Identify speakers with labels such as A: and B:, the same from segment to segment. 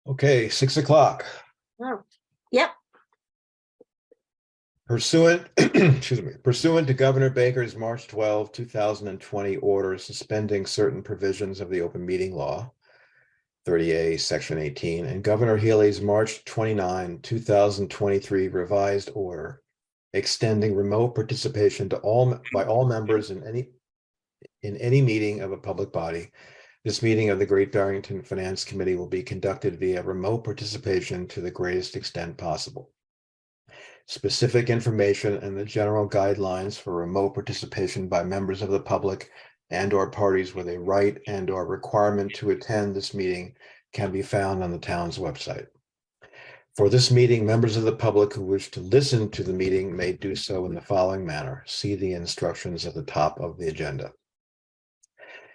A: Okay, 6 o'clock.
B: Oh, yep.
A: Pursuant, excuse me, pursuant to Governor Baker's March 12, 2020 order suspending certain provisions of the open meeting law, 30A, Section 18, and Governor Healy's March 29, 2023 revised order extending remote participation to by all members in any meeting of a public body. This meeting of the Great Barrington Finance Committee will be conducted via remote participation to the greatest extent possible. Specific information and the general guidelines for remote participation by members of the public and/or parties with a right and/or requirement to attend this meeting can be found on the town's website. For this meeting, members of the public who wish to listen to the meeting may do so in the following manner. See the instructions at the top of the agenda.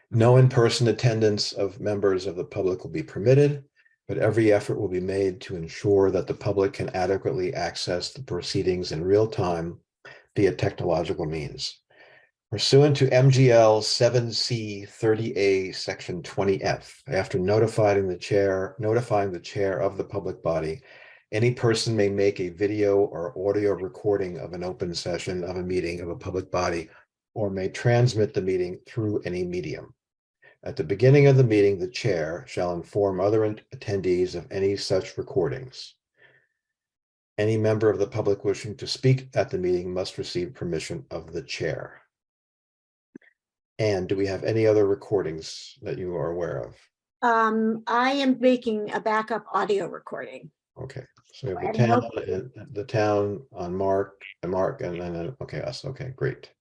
A: No in-person attendance of members of the public will be permitted, but every effort will be made to ensure that the public can adequately access the proceedings in real time via technological means. Pursuant to MGL 7C 30A Section 20F, after notifying the chair of the public body, any person may make a video or audio recording of an open session of a meeting of a public body or may transmit the meeting through any medium. At the beginning of the meeting, the chair shall inform other attendees of any such recordings. Any member of the public wishing to speak at the meeting must receive permission of the chair. And do we have any other recordings that you are aware of?
B: I am making a backup audio recording.
A: Okay, so we have
B: And
A: the town on Mark, and then, okay, us, okay, great.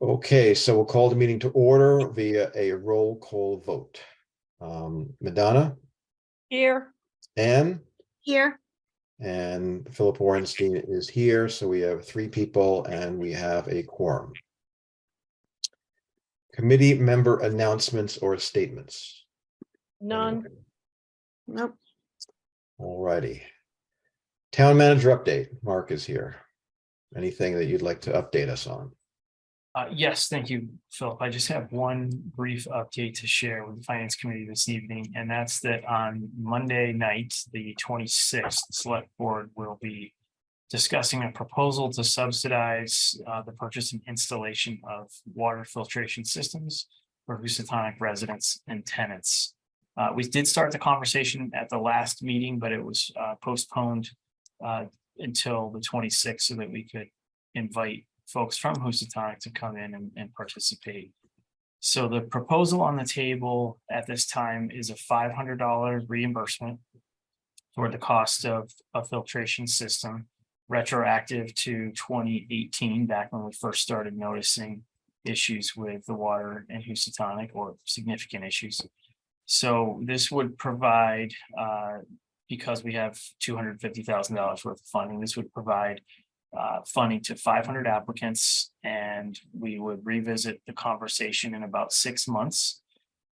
A: Okay, so we'll call the meeting to order via a roll call vote. Madonna,
C: Here.
A: Anne,
B: Here,
A: and Philip Orenstein is here, so we have 3 people and we have a quorum. Committee member announcements or statements?
C: None.
B: nope.
A: All righty. Town manager update. Mark is here. Anything that you'd like to update us on?
D: Yes, thank you, Philip. I just have one brief update to share with the Finance Committee this evening, and that's that on Monday night, the 26th, the Select Board will be discussing a proposal to subsidize the purchase and installation of water filtration systems for Housatonic residents and tenants. We did start the conversation at the last meeting, but it was postponed until the 26th so that we could invite folks from Housatonic to come in and participate. So the proposal on the table at this time is a $500 reimbursement for the cost of a filtration system, retroactive to 2018, back when we first started noticing issues with the water in Housatonic, or significant issues. So this would provide, because we have $250,000 worth of funding, this would provide funding to 500 applicants, and we would revisit the conversation in about 6 months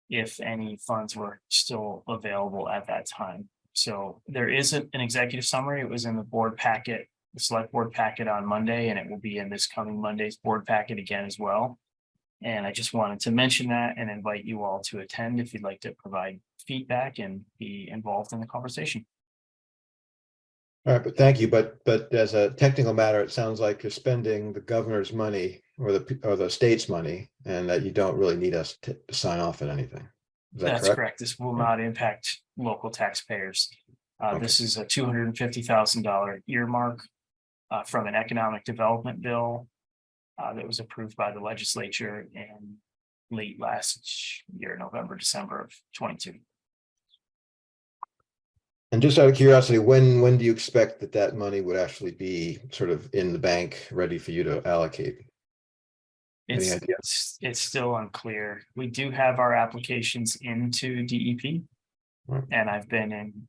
D: if any funds were still available at that time. So there is an executive summary. It was in the board packet, the select board packet on Monday, and it will be in this coming Monday's board packet again as well. And I just wanted to mention that and invite you all to attend if you'd like to provide feedback and be involved in the conversation.
A: All right, but thank you. But as a technical matter, it sounds like you're spending the governor's money or the state's money, and that you don't really need us to sign off on anything. Is that
D: That's correct. This will not impact local taxpayers.
A: Okay.
D: This is a $250,000 earmark from an economic development bill that was approved by the legislature in late last year, November, December of 22.
A: And just out of curiosity, when do you expect that money would actually be sort of in the bank, ready for you to allocate? Any idea?
D: It's still unclear. We do have our applications into DEP,
A: Right.
D: and I've been in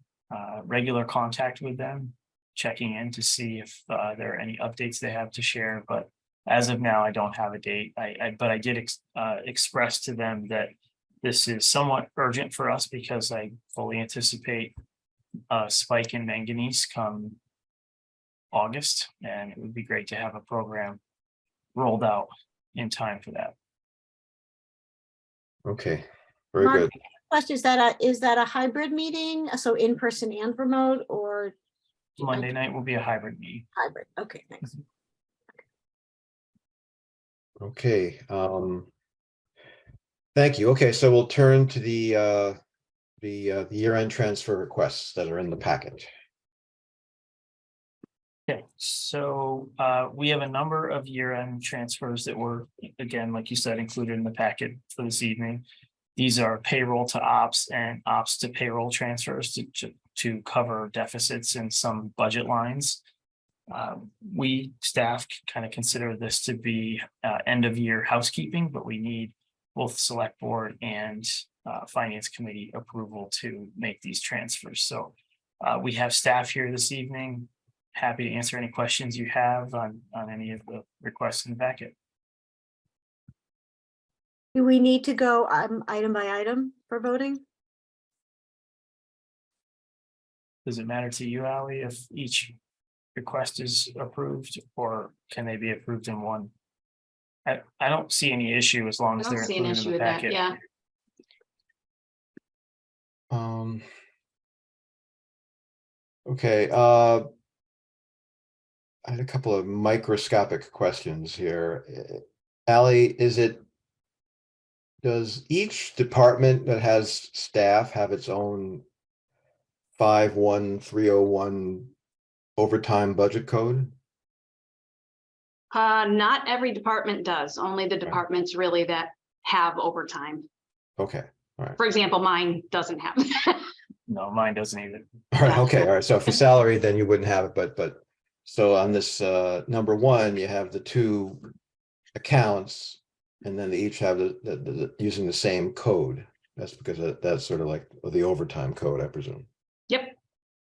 D: regular contact with them, checking in to see if there are any updates they have to share. But as of now, I don't have a date. But I did express to them that this is somewhat urgent for us because I fully anticipate a spike in manganese come August, and it would be great to have a program rolled out in time for that.
A: Okay, very good.
B: question, is that a hybrid meeting? So in person and remote, or
D: Monday night will be a hybrid meeting.
B: hybrid? Okay, thanks.
A: Okay. Thank you. Okay, so we'll turn to the year-end transfer requests that are in the packet.
D: Okay, so we have a number of year-end transfers that were, again, like you said, included in the packet for this evening. These are payroll to ops and ops to payroll transfers to cover deficits in some budget lines. We staff kind of consider this to be end of year housekeeping, but we need both select board and finance committee approval to make these transfers. So we have staff here this evening. Happy to answer any questions you have on any of the requests in the packet.
B: Do we need to go item by item for voting?
D: Does it matter to you, Ally, if each request is approved, or can they be approved in one? I don't see any issue as long
E: I
D: as
E: don't
D: they're
E: see an
D: included
E: issue
D: in the
E: with that,
D: packet.
E: yeah.
A: Okay, I had a couple of microscopic questions here. Ally, does each department that has staff have its own 51301 overtime budget code?
E: Not every department does, only the departments really that have overtime.
A: Okay, all right.
E: For example, mine doesn't have. that.
D: No, mine doesn't either.
A: All right, okay, all right. So for salary, then you wouldn't have it, but so on this number one, you have the two accounts, and then they each have the using the same code. That's because that's sort of like the overtime code, I presume.
E: Yep,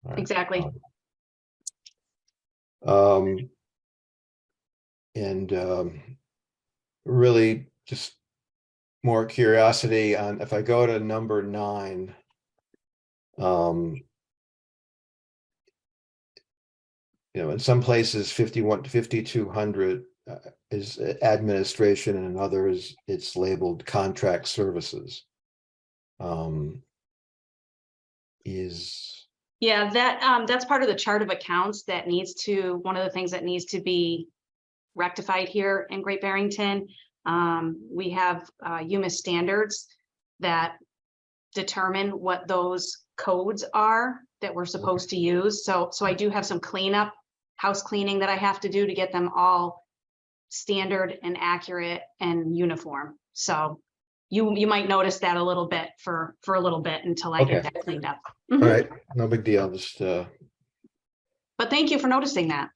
A: All right.
E: exactly.
A: Really just more curiosity on if I go to number 9. In some places 5200 is administration, and in others it's labeled contract services.
E: Yeah, that's part of the chart of accounts that needs to, one of the things that needs to be rectified here in Great Barrington. We have UMIS standards that determine what those codes are that we're supposed to use. So I do have some cleanup, house cleaning that I have to do to get them all standard and accurate and uniform. So you might notice that a little bit for a little bit until I get that cleaned up.
A: all right, no big deal. Just
E: But thank you for noticing that.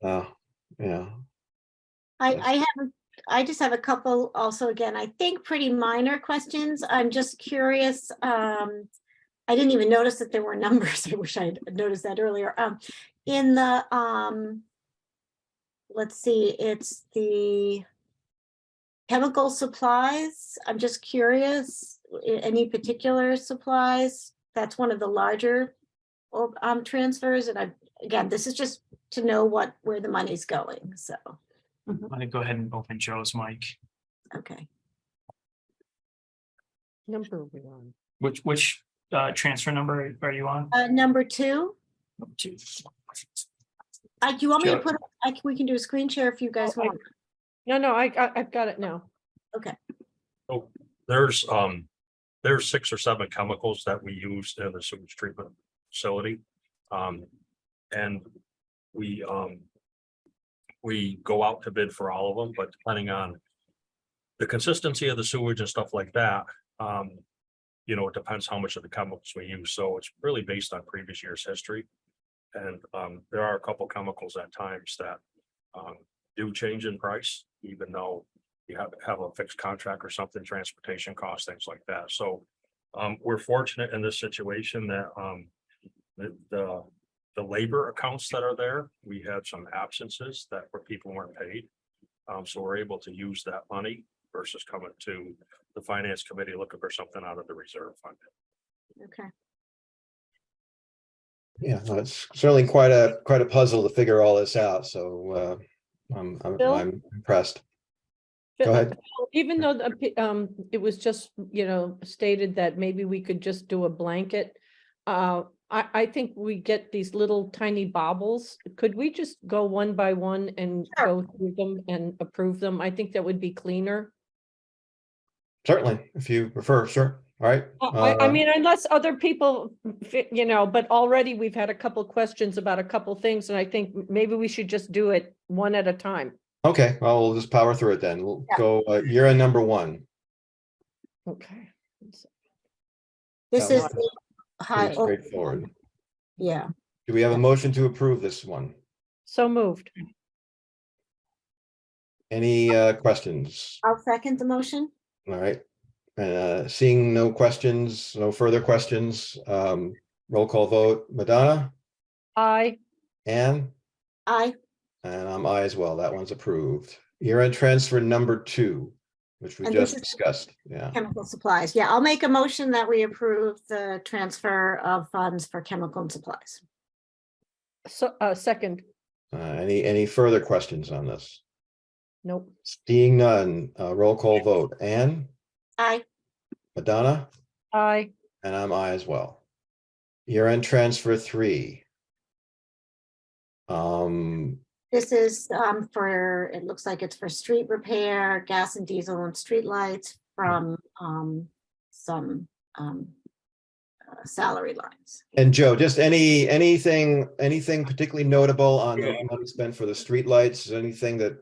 A: yeah.
B: I just have a couple also, again, I think pretty minor questions. I'm just curious. I didn't even notice that there were numbers. I wish I had noticed that earlier. In the, let's see, it's the chemical supplies. I'm just curious, any particular supplies? That's one of the larger transfers. And again, this is just to know where the money's going, so.
D: I'm gonna go ahead and open Joe's mic.
B: Okay.
C: Number are we on?
D: Which transfer number are you on?
B: Number 2.
D: Number 2.
B: Do you want me to
D: Sure.
B: put, we can do a screen share if you guys want.
C: No, I've got it now.
B: Okay.
F: Oh, there's 6 or 7 chemicals that we use in the sewage treatment facility. And we go out to bid for all of them, but depending on the consistency of the sewage and stuff like that, it depends how much of the chemicals we use. So it's really based on previous year's history. And there are a couple chemicals at times that do change in price, even though you have a fixed contract or something, transportation costs, things like that. So we're fortunate in this situation that the labor accounts that are there, we had some absences where people weren't paid. So we're able to use that money versus coming to the finance committee looking for something out of the reserve fund.
B: Okay.
A: Yeah, no, it's certainly quite a puzzle to figure all this out. So I'm
C: Bill?
A: impressed. Go ahead.
C: Even though it was just, stated that maybe we could just do a blanket. I think we get these little tiny baubles. Could we just go one by one and
B: Sure.
C: go through them and approve them? I think that would be cleaner.
A: Certainly, if you prefer, sure. All right.
C: I mean, unless other people, but already we've had a couple questions about a couple things, and I think maybe we should just do it one at a time.
A: Okay, well, we'll just power through it then. We'll
B: Yeah.
A: go, year end number 1.
C: Okay.
B: This
A: That
B: is
A: was
B: the high.
A: Pretty straightforward.
B: Yeah,
A: Do we have a motion to approve this one?
C: So moved.
A: Any questions?
B: I'll second the motion.
A: All right. Seeing no questions, no further questions, roll call vote. Madonna,
C: Aye.
A: Anne,
B: Aye.
A: and I'm I as well. That one's approved. Year-end transfer number 2, which we
B: And this
A: just
B: is-
A: discussed. Yeah.
B: Chemical supplies. Yeah, I'll make a motion that we approve the transfer of funds for chemical and supplies.
C: So, second.
A: Any further questions on this?
C: Nope.
A: Seeing none, roll call vote. Anne,
B: Aye.
A: Madonna,
C: Aye.
A: and I'm I as well. Year-end transfer 3.
B: This is for, it looks like it's for street repair, gas and diesel and street lights from some salary lines.
A: And Joe, just anything particularly notable on the money spent for the streetlights? Anything that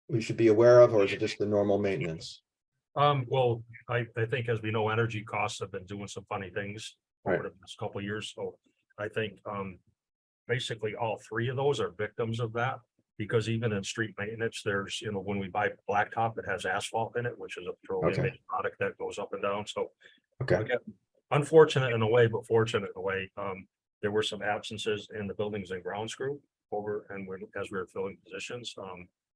A: we should be aware of, or is it just the normal maintenance?
F: Well, I think as we know, energy costs have been doing some funny things
A: Right.
F: over the past couple of years. So I think basically all 3 of those are victims of that. Because even in street maintenance, there's, when we buy blacktop, it has asphalt in it, which is a petroleum-based product that goes up and down. So
A: Okay,
F: again, unfortunate in a way, but fortunate in a way. There were some absences in the buildings and grounds group as we were filling positions.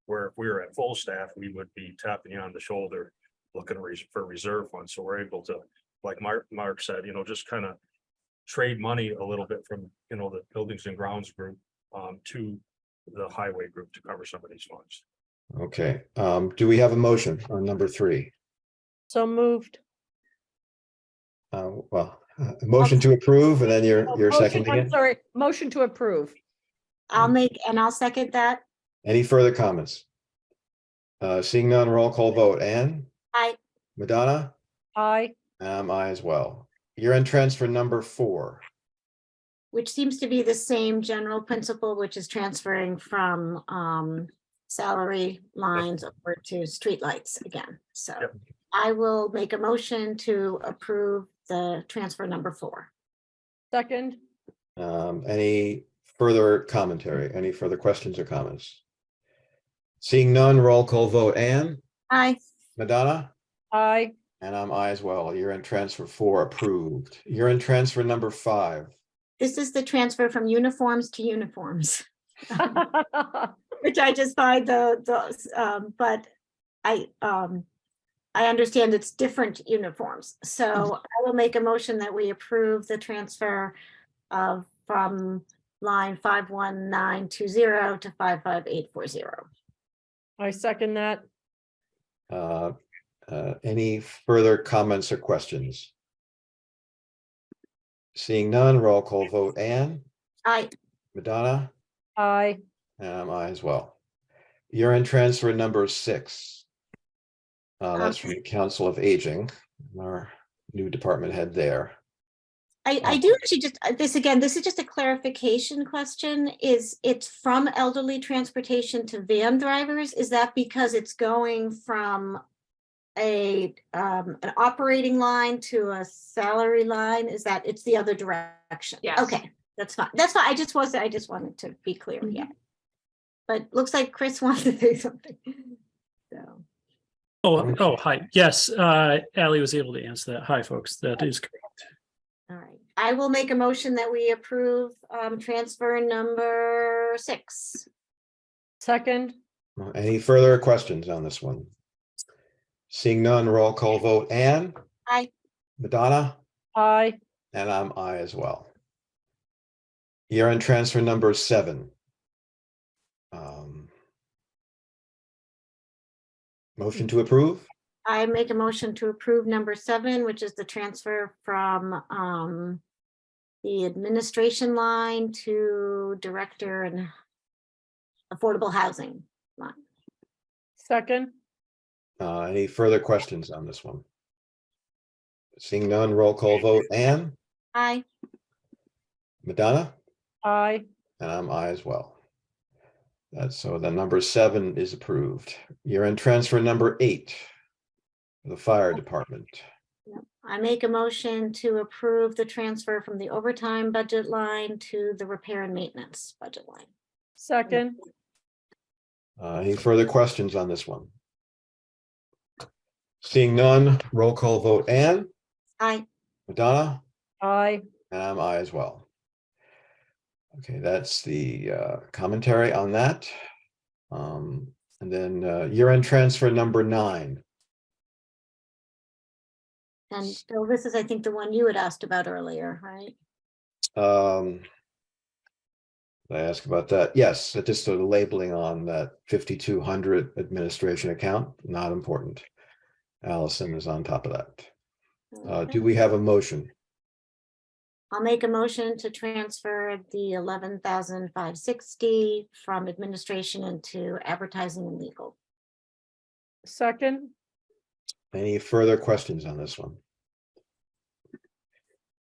F: Where if we were at full staff, we would be tapping you on the shoulder, looking for reserve funds. So we're able to, like Mark said, just kind of trade money a little bit from, the buildings and grounds group to the highway group to cover some of these funds.
A: okay. Do we have a motion on number 3?
C: So moved.
A: Well, a motion to approve, and then you're
C: Motion-
A: seconding
C: I'm
A: it.
C: sorry, motion to approve.
B: I'll second that.
A: Any further comments? Seeing none, roll call vote. Anne,
B: Aye.
A: Madonna,
C: Aye.
A: and I as well. Year-end transfer number 4.
B: Which seems to be the same general principle, which is transferring from salary lines over to streetlights again. So
F: Yep.
B: I will make a motion to approve the transfer number 4.
C: Second.
A: Any further commentary? Any further questions or comments? Seeing none, roll call vote. Anne,
B: Aye.
A: Madonna,
C: Aye.
A: and I'm I as well. Year-end transfer 4 approved. Year-end transfer number 5.
B: This is the transfer from uniforms to uniforms, which I just find but I understand it's different uniforms. So I will make a motion that we approve the transfer of from line 51920 to 55840.
C: I second that.
A: Any further comments or questions? Seeing none, roll call vote. Anne,
B: Aye.
A: Madonna,
C: Aye.
A: and I as well. Year-end transfer number 6. That's from the Council of Aging, our new department head there.
B: I do actually just, this is just a clarification question. It's from elderly transportation to van drivers? Is that because it's going from an operating line to a salary line? Is that it's the other direction?
E: Yes.
B: Okay, that's fine. That's fine. I just wanted to be clear, yeah. But looks like Chris wants to say something. So,
G: Oh, hi. Yes, Ally was able to answer that. Hi, folks. That is correct.
B: all right. I will make a motion that we approve transfer number 6.
C: Second.
A: Any further questions on this one? Seeing none, roll call vote. Anne,
B: Aye.
A: Madonna,
C: Aye.
A: and I'm I as well. Year-end transfer number 7. Motion to approve?
B: I make a motion to approve number 7, which is the transfer from the administration line to director and affordable housing line.
C: Second,
A: Any further questions on this one? Seeing none, roll call vote. Anne,
B: Aye.
A: Madonna,
C: aye.
A: and I'm aye as well. That's so the number 7 is approved. Year-end transfer number 8. The fire department.
B: I make a motion to approve the transfer from the overtime budget line to the repair and maintenance budget line.
C: Second,
A: Any further questions on this one? Seeing none, roll call vote. Anne,
B: Aye.
A: Madonna,
C: aye.
A: and I'm aye as well. Okay, that's the commentary on that. And then year-end transfer number 9.
B: And Bill, this is, I think, the one you had asked about earlier, right?
A: I asked about that. Yes, it just sort of labeling on that 5,200 administration account, not important. Allison is on top of that.
B: Okay.
A: Do we have a motion?
B: I'll make a motion to transfer the 11,560 from administration into advertising and legal.
C: Second,
A: Any further questions on this one?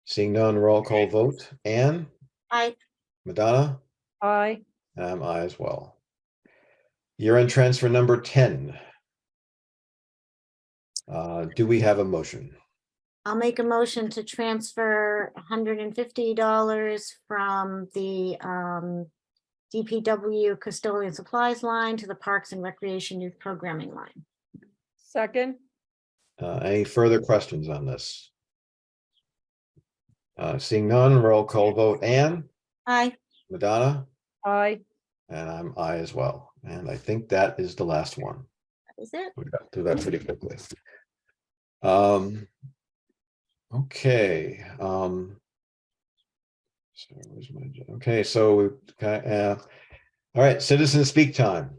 A: Seeing none, roll call vote. Anne,
B: Aye.
A: Madonna,
C: aye.
A: and I'm aye as well. Year-end transfer number 10. Do we have a motion?
B: I'll make a motion to transfer $150 from the DPW custodian supplies line to the Parks and Recreation Youth Programming line.
C: Second,
A: Any further questions on this? Seeing none, roll call vote. Anne,
B: Aye.
A: Madonna,
C: aye.
A: and I'm aye as well. And I think that is the last one.
B: That is it.
A: We got through that pretty quickly. Okay. So where's my, okay, so we all right, citizen speak time.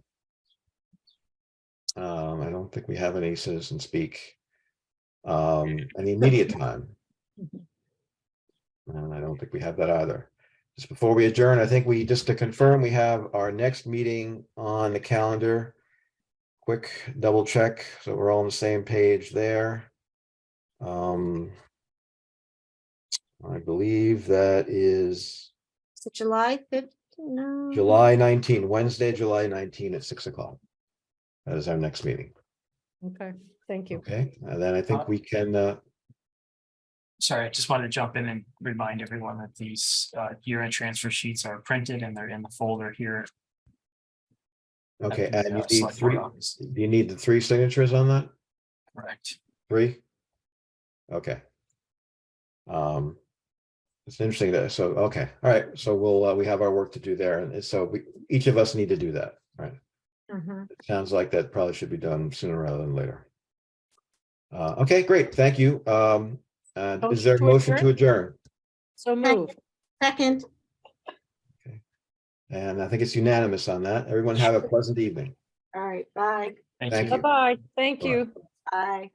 A: I don't think we have any citizen speak. Any immediate time. And I don't think we have that either. Just before we adjourn, I think we, just to confirm, we have our next meeting on the calendar. Quick double check, so we're all on the same page there. I believe that is
B: Is it July 5th? No.
A: July 19, Wednesday, July 19 at 6 o'clock. That is our next meeting.
C: Okay, thank you.
A: Okay, and then I think we can,
D: Sorry, I just wanted to jump in and remind everyone that these year-end transfer sheets are printed and they're in the folder here. at
A: okay,
D: the,
A: and you need
D: select board
A: 3,
D: office.
A: do you need the 3 signatures on that?
D: Correct.
A: 3? Okay. It's interesting that, so, okay, all right, so we'll, we have our work to do there, and so we, each of us need to do that, right?
B: Mhm.
A: It sounds like that probably should be done sooner rather than later. Okay, great, thank you. Is there a motion to adjourn?
C: So move.
B: Second.
A: And I think it's unanimous on that. Everyone have a pleasant evening.
B: All right, bye.
D: Thank
A: Thank
D: you.
A: you.
C: Bye-bye. Thank
A: Bye.
C: you.
B: Bye.